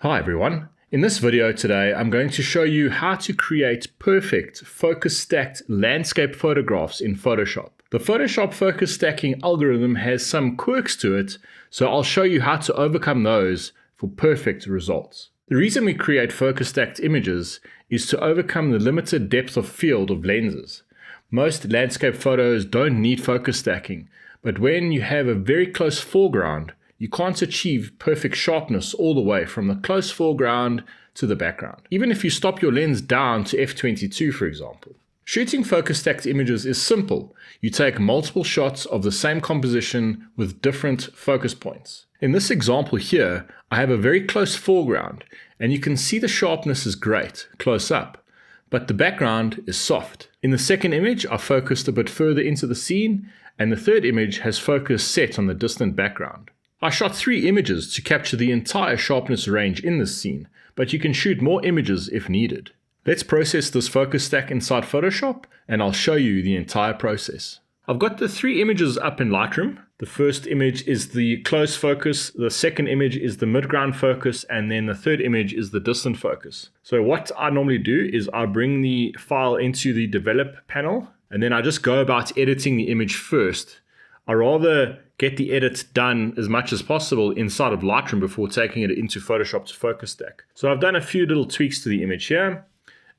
Hi everyone. In this video today, I'm going to show you how to create perfect focus stacked landscape photographs in Photoshop. The Photoshop focus stacking algorithm has some quirks to it, so I'll show you how to overcome those for perfect results. The reason we create focus stacked images is to overcome the limited depth of field of lenses. Most landscape photos don't need focus stacking, but when you have a very close foreground, you can't achieve perfect sharpness all the way from the close foreground to the background, even if you stop your lens down to f22, for example. Shooting focus stacked images is simple. You take multiple shots of the same composition with different focus points. In this example here, I have a very close foreground, and you can see the sharpness is great, close up, but the background is soft. In the second image, I focused a bit further into the scene, and the third image has focus set on the distant background. I shot 3 images to capture the entire sharpness range in this scene, but you can shoot more images if needed. Let's process this focus stack inside Photoshop, and I'll show you the entire process. I've got the 3 images up in Lightroom. The first image is the close focus, the second image is the midground focus, and then the third image is the distant focus. So what I normally do is I bring the file into the develop panel, and then I just go about editing the image first. I rather get the edit done as much as possible inside of Lightroom before taking it into Photoshop to focus stack. So I've done a few little tweaks to the image here,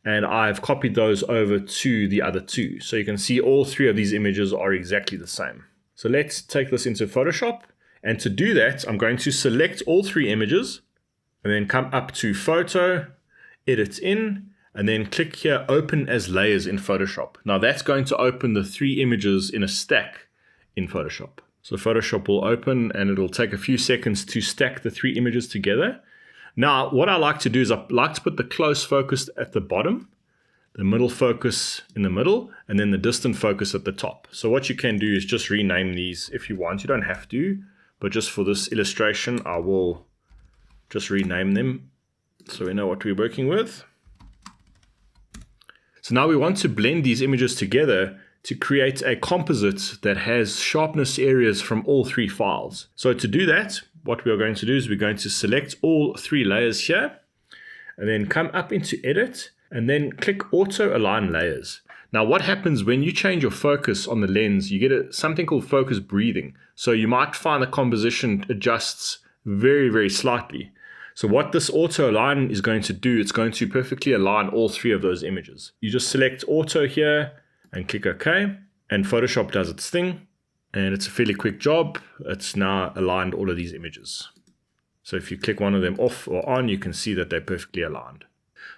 and I've copied those over to the other 2. So you can see all 3 of these images are exactly the same. So let's take this into Photoshop. And to do that, I'm going to select all 3 images and then come up to Photo, Edit In, and then click here, Open as Layers in Photoshop. Now that's going to open the 3 images in a stack in Photoshop. So Photoshop will open and it'll take a few seconds to stack the 3 images together. Now, what I like to do is I like to put the close focus at the bottom, the middle focus in the middle, and then the distant focus at the top. So what you can do is just rename these if you want. You don't have to, but just for this illustration, I will just rename them so we know what we're working with. So now we want to blend these images together to create a composite that has sharpness areas from all 3 files. So to do that, what we are going to do is we're going to select all 3 layers here, and then come up into Edit, and then click Auto Align Layers. Now what happens when you change your focus on the lens, you get something called focus breathing. So you might find the composition adjusts very, very slightly. So what this Auto Align is going to do, it's going to perfectly align all 3 of those images. You just select Auto here, and click OK, and Photoshop does its thing, and it's a fairly quick job. It's now aligned all of these images. So if you click one of them off or on, you can see that they're perfectly aligned.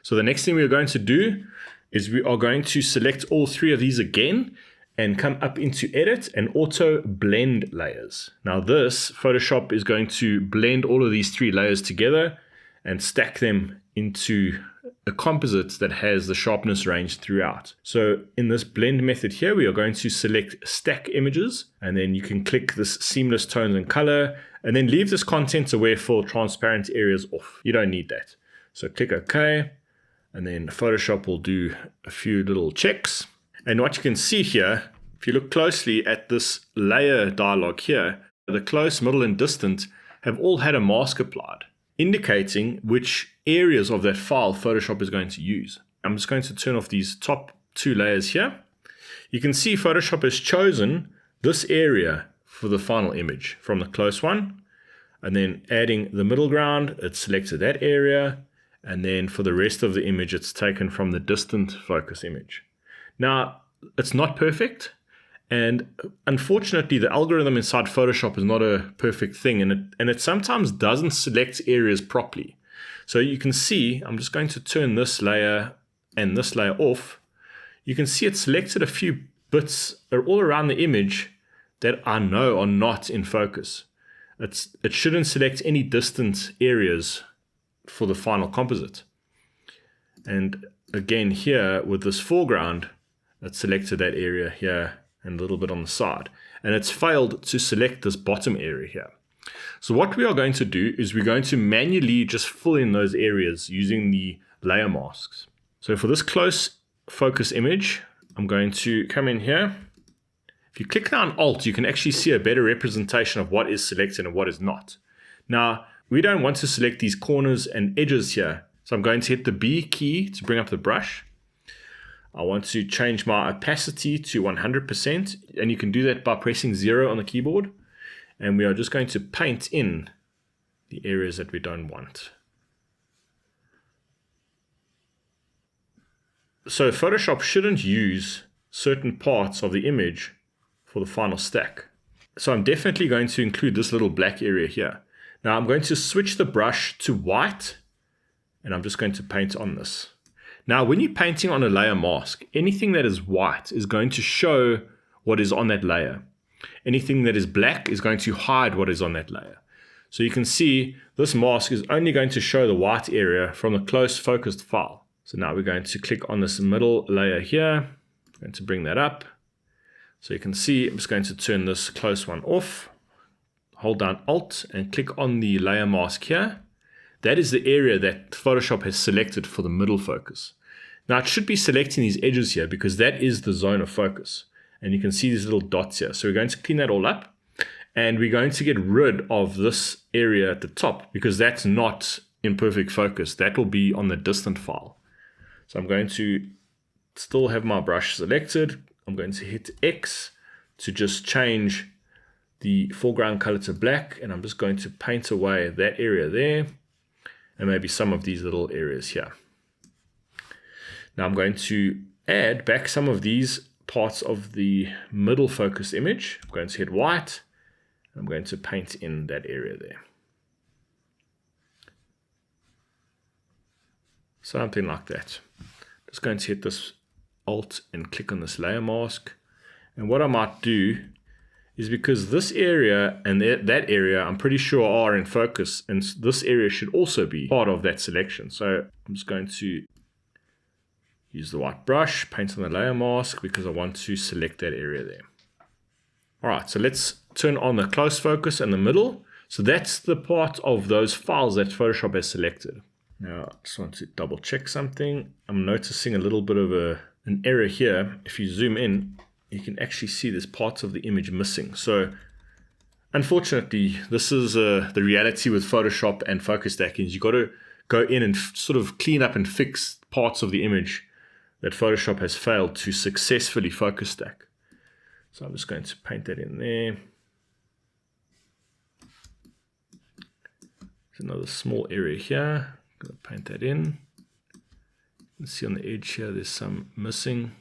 So the next thing we're going to do is we are going to select all 3 of these again and come up into Edit and Auto Blend Layers. Now this, Photoshop is going to blend all of these 3 layers together and stack them into a composite that has the sharpness range throughout. So in this blend method here, we are going to select stack images, and then you can click this seamless tones and color, and then leave this contents aware fill transparent areas off. You don't need that. So click OK, and then Photoshop will do a few little checks. And what you can see here, if you look closely at this layer dialog here, the close, middle, and distant have all had a mask applied, indicating which areas of that file Photoshop is going to use. I'm just going to turn off these top 2 layers here. You can see Photoshop has chosen this area for the final image from the close one, and then adding the middle ground, it's selected that area, and then for the rest of the image, it's taken from the distant focus image. Now, it's not perfect, and unfortunately, the algorithm inside Photoshop is not a perfect thing, and it sometimes doesn't select areas properly. So you can see, I'm just going to turn this layer and this layer off. You can see it selected a few bits all around the image that I know are not in focus. It shouldn't select any distant areas for the final composite. And again here with this foreground, it selected that area here and a little bit on the side. And it's failed to select this bottom area here. So what we are going to do is we're going to manually just fill in those areas using the layer masks. So for this close focus image, I'm going to come in here. If you click down Alt, you can actually see a better representation of what is selected and what is not. Now, we don't want to select these corners and edges here. So I'm going to hit the B key to bring up the brush. I want to change my opacity to 100%, and you can do that by pressing 0 on the keyboard. And we are just going to paint in the areas that we don't want. So Photoshop shouldn't use certain parts of the image for the final stack. So I'm definitely going to include this little black area here. Now I'm going to switch the brush to white, and I'm just going to paint on this. Now when you're painting on a layer mask, anything that is white is going to show what is on that layer. Anything that is black is going to hide what is on that layer. So you can see this mask is only going to show the white area from the close focused file. So now we're going to click on this middle layer here. I'm going to bring that up. So you can see I'm just going to turn this close one off. Hold down Alt and click on the layer mask here. That is the area that Photoshop has selected for the middle focus. Now it should be selecting these edges here because that is the zone of focus. And you can see these little dots here. So we're going to clean that all up. And we're going to get rid of this area at the top because that's not in perfect focus. That will be on the distant file. So I'm going to still have my brush selected. I'm going to hit X to just change the foreground color to black. And I'm just going to paint away that area there. And maybe some of these little areas here. Now I'm going to add back some of these parts of the middle focus image. I'm going to hit white. I'm going to paint in that area there. Something like that. Just going to hit this Alt and click on this layer mask. And what I might do is because this area and that area I'm pretty sure are in focus, and this area should also be part of that selection. So I'm just going to use the white brush, paint on the layer mask because I want to select that area there. All right, so let's turn on the close focus and the middle. So that's the part of those files that Photoshop has selected. Now I just want to double check something. I'm noticing a little bit of an error here. If you zoom in, you can actually see there's parts of the image missing. So unfortunately, this is the reality with Photoshop and focus stacking. You've got to go in and sort of clean up and fix parts of the image that Photoshop has failed to successfully focus stack. So I'm just going to paint that in there. There's another small area here. I'm going to paint that in. You can see on the edge here there's some missing.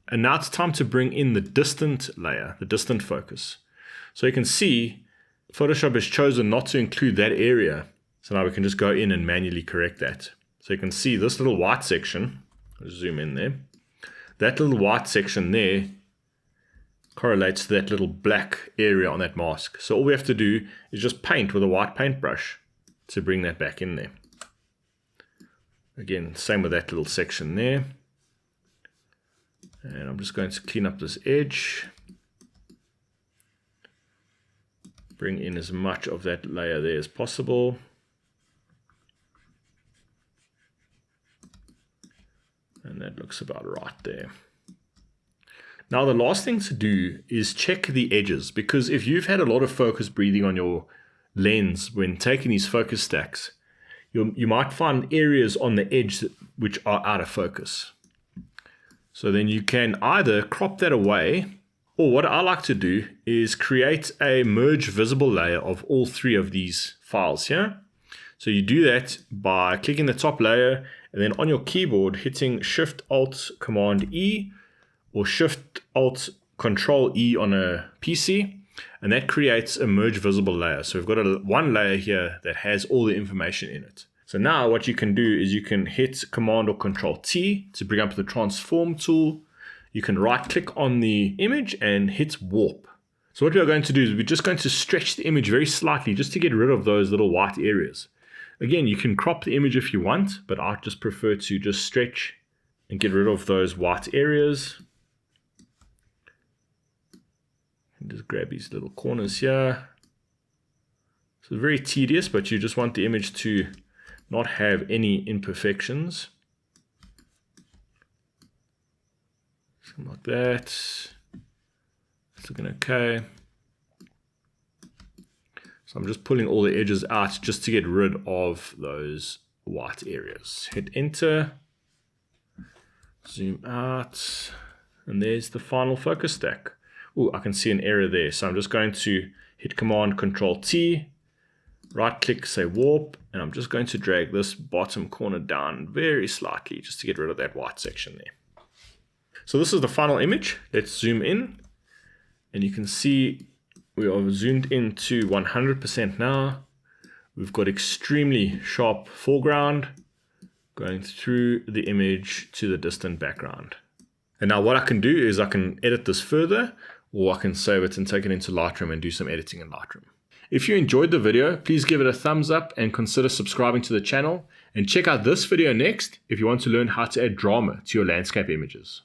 And now it's time to bring in the distant layer, the distant focus. So you can see Photoshop has chosen not to include that area. So now we can just go in and manually correct that. So you can see this little white section, I'll zoom in there. That little white section there correlates to that little black area on that mask. So all we have to do is just paint with a white paintbrush to bring that back in there. Again, same with that little section there. And I'm just going to clean up this edge. Bring in as much of that layer there as possible. And that looks about right there. Now the last thing to do is check the edges, because if you've had a lot of focus breathing on your lens when taking these focus stacks, you might find areas on the edge which are out of focus. So then you can either crop that away, or what I like to do is create a merge visible layer of all three of these files here. So you do that by clicking the top layer and then on your keyboard hitting Shift Alt Command E or Shift Alt Control E on a PC, and that creates a merge visible layer. So we've got one layer here that has all the information in it. So now what you can do is you can hit Command or Control T to bring up the transform tool. You can right click on the image and hit warp. So what we're going to do is we're just going to stretch the image very slightly just to get rid of those little white areas. Again, you can crop the image if you want, but I just prefer to just stretch and get rid of those white areas. And just grab these little corners here. So very tedious, but you just want the image to not have any imperfections. Something like that. It's looking okay. So I'm just pulling all the edges out just to get rid of those white areas. Hit enter, zoom out, and there's the final focus stack. Oh, I can see an error there. So I'm just going to hit Command Control T, right click, say warp, and I'm just going to drag this bottom corner down very slightly just to get rid of that white section there. So this is the final image. Let's zoom in, and you can see we are zoomed into 100% now. We've got extremely sharp foreground going through the image to the distant background. And now what I can do is I can edit this further, or I can save it and take it into Lightroom and do some editing in Lightroom. If you enjoyed the video, please give it a thumbs up and consider subscribing to the channel. And check out this video next if you want to learn how to add drama to your landscape images.